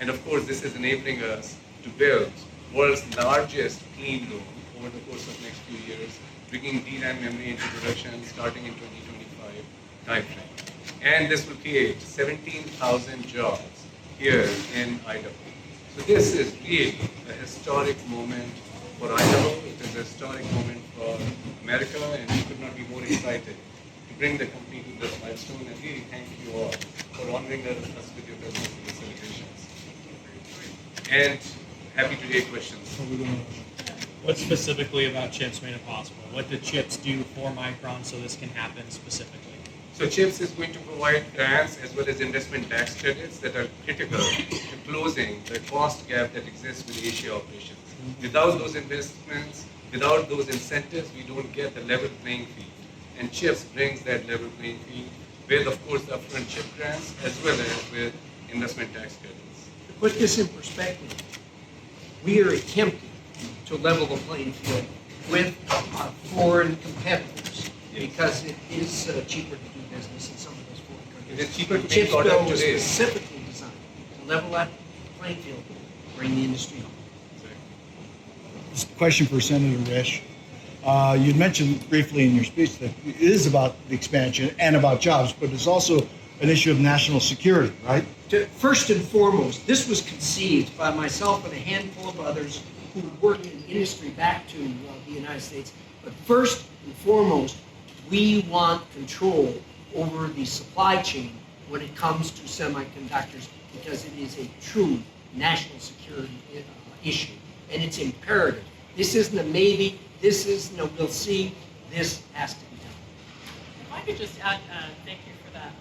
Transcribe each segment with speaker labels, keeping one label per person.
Speaker 1: And of course, this is enabling us to build world's largest clean room over the course of next few years, bringing DRAM memory into production starting in 2025 timeframe. And this will create 17,000 jobs here in Idaho. So this is really a historic moment for Idaho. It is a historic moment for America, and we could not be more excited to bring the company to this milestone. And really thank you all for honoring us with your presence in the celebrations. And happy to take questions.
Speaker 2: What specifically about CHIPS made it possible? What did CHIPS do for Micron so this can happen specifically?
Speaker 1: So CHIPS is going to provide grants as well as investment tax credits that are critical to closing the cost gap that exists with Asia operations. Without those investments, without those incentives, we don't get the level playing field. And CHIPS brings that level playing field with, of course, the upfront chip grants as well as with investment tax credits.
Speaker 3: To put this in perspective, we are attempting to level the playing field with our foreign competitors because it is cheaper to do business in some of those foreign countries.
Speaker 1: It is cheaper to make
Speaker 3: CHIPS
Speaker 1: product
Speaker 3: bill was
Speaker 1: today.
Speaker 3: specifically designed to level that playing field, bring the industry home.
Speaker 4: This question for Senator Risch. You mentioned briefly in your speech that it is about the expansion and about jobs, but it's also an issue of national security, right?
Speaker 3: First and foremost, this was conceived by myself and a handful of others who work in industry back to the United States. But first and foremost, we want control over the supply chain when it comes to semiconductors because it is a true national security issue. And it's imperative. This isn't a maybe, this isn't a we'll see, this has to be done.
Speaker 5: If I could just add, thank you for that,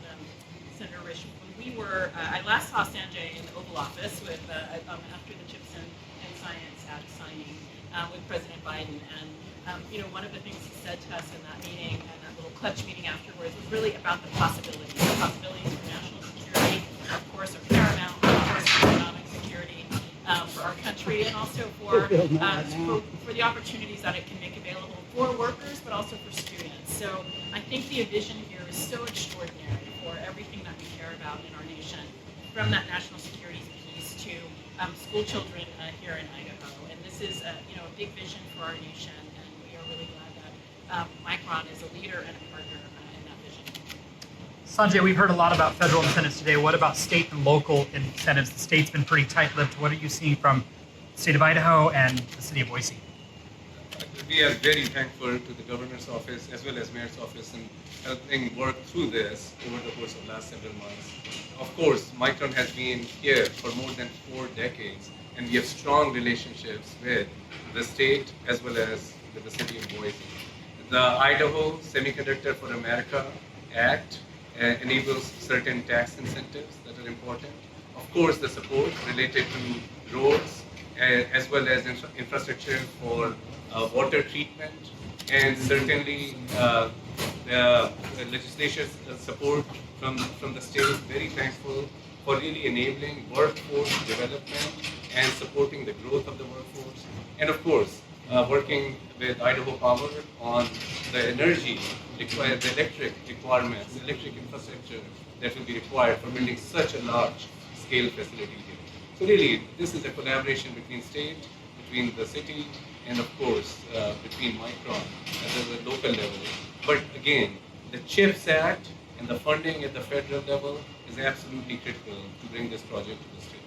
Speaker 5: Senator Risch. When we were, I last saw Sanjay in the Oval Office with after the CHIPS and Science Act signing with President Biden. And one of the things he said to us in that meeting, and that little clutch meeting afterwards, was really about the possibilities. The possibilities for national security, of course, are paramount, of course, for economic security for our country, and also for the opportunities that it can make available for workers, but also for students. So I think the vision here is so extraordinary for everything that we care about in our nation, from that national security piece to school children here in Idaho. And this is a big vision for our nation, and we are really glad that Micron is a leader and a partner in that vision.
Speaker 6: Sanjay, we've heard a lot about federal incentives today. What about state and local incentives? The state's been pretty tight-lipped. What are you seeing from the state of Idaho and the city of Boise?
Speaker 1: We are very thankful to the governor's office as well as mayor's office in helping work through this over the course of the last several months. Of course, Micron has been here for more than 4 decades, and we have strong relationships with the state as well as with the city of Boise. The Idaho Semiconductor for America Act enables certain tax incentives that are important. Of course, the support related to roads as well as infrastructure for water treatment, and certainly the legislative support from the state. Very thankful for really enabling workforce development and supporting the growth of the workforce. And of course, working with Idaho Power on the energy required, the electric requirements, electric infrastructure that will be required for building such a large scale facility here. So really, this is a collaboration between state, between the city, and of course, between Micron at the local level. But again, the CHIPS Act and the funding at the federal level is absolutely critical to bring this project to the state.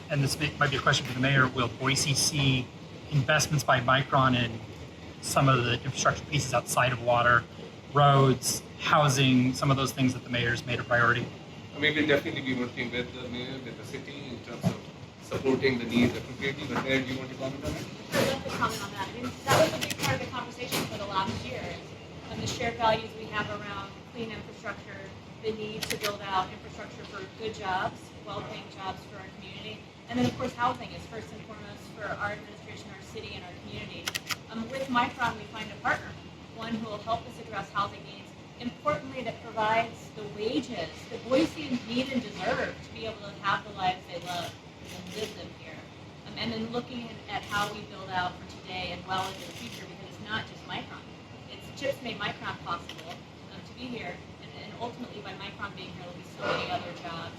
Speaker 6: And this might be a question for the mayor, will Boise see investments by Micron in some of the infrastructure pieces outside of water, roads, housing, some of those things that the mayor's made a priority?
Speaker 1: I mean, we'll definitely be working with the mayor, with the city in terms of supporting the needs appropriately. But Mayor, do you want to comment on it?
Speaker 7: I'd love to comment on that. I mean, that was a big part of the conversation for the last year, and the shared values we have around clean infrastructure, the need to build out infrastructure for good jobs, well-paying jobs for our community, and then of course housing is first and foremost for our administration, our city, and our community. With Micron, we find a partner, one who will help us address housing needs, importantly that provides the wages that Boiseans need and deserve to be able to have the lives they love and live them here. And then looking at how we build out for today and well into the future, because it's not just Micron. It's CHIPS made Micron possible to be here, and ultimately by Micron being here, there'll be so many other jobs